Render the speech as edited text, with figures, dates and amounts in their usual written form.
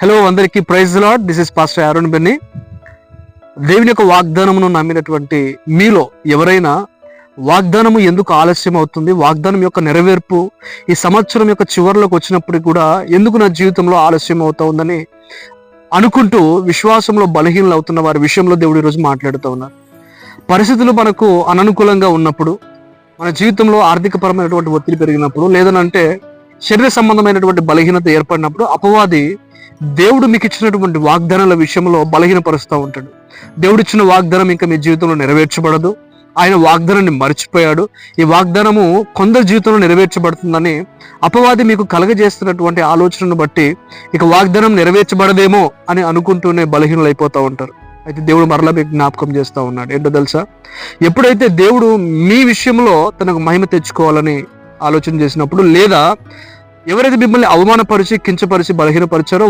Hello అందరికీ praise lord. This is pastor Arun Benny. దేవుని యొక్క వాగ్దానమును నమ్మినటువంటి మీలో ఎవరైనా వాగ్దానము ఎందుకు ఆలస్యం అవుతుంది, వాగ్దానం యొక్క నెరవేర్పు ఈ సంవత్సరం యొక్క చివరిలోకి వచ్చినప్పుడు కూడా ఎందుకు నా జీవితంలో ఆలస్యం అవుతా ఉందని అనుకుంటూ విశ్వాసంలో బలహీనలు అవుతున్న వారి విషయంలో దేవుడు ఈరోజు మాట్లాడుతూ ఉన్నారు. పరిస్థితులు మనకు అననుకూలంగా ఉన్నప్పుడు, మన జీవితంలో ఆర్థికపరమైనటువంటి ఒత్తిడి పెరిగినప్పుడు, లేదనంటే శరీర సంబంధమైనటువంటి బలహీనత ఏర్పడినప్పుడు అపవాది దేవుడు మీకు ఇచ్చినటువంటి వాగ్దానాల విషయంలో బలహీనపరుస్తూ ఉంటాడు. దేవుడు ఇచ్చిన వాగ్దానం ఇంకా మీ జీవితంలో నెరవేర్చబడదు, ఆయన వాగ్దానాన్ని మర్చిపోయాడు, ఈ వాగ్దానము కొందరి జీవితంలో నెరవేర్చబడుతుందని అపవాది మీకు కలగజేస్తున్నటువంటి ఆలోచనను బట్టి ఇక వాగ్దానం నెరవేర్చబడదేమో అని అనుకుంటూనే బలహీనలు అయిపోతూ ఉంటారు. అయితే దేవుడు మరలా మీకు జ్ఞాపకం చేస్తూ ఉన్నాడు. ఏంటో తెలుసా, ఎప్పుడైతే దేవుడు మీ విషయంలో తనకు మహిమ తెచ్చుకోవాలని ఆలోచన చేసినప్పుడు, లేదా ఎవరైతే మిమ్మల్ని అవమానపరిచి కించపరిచి బలహీనపరిచారో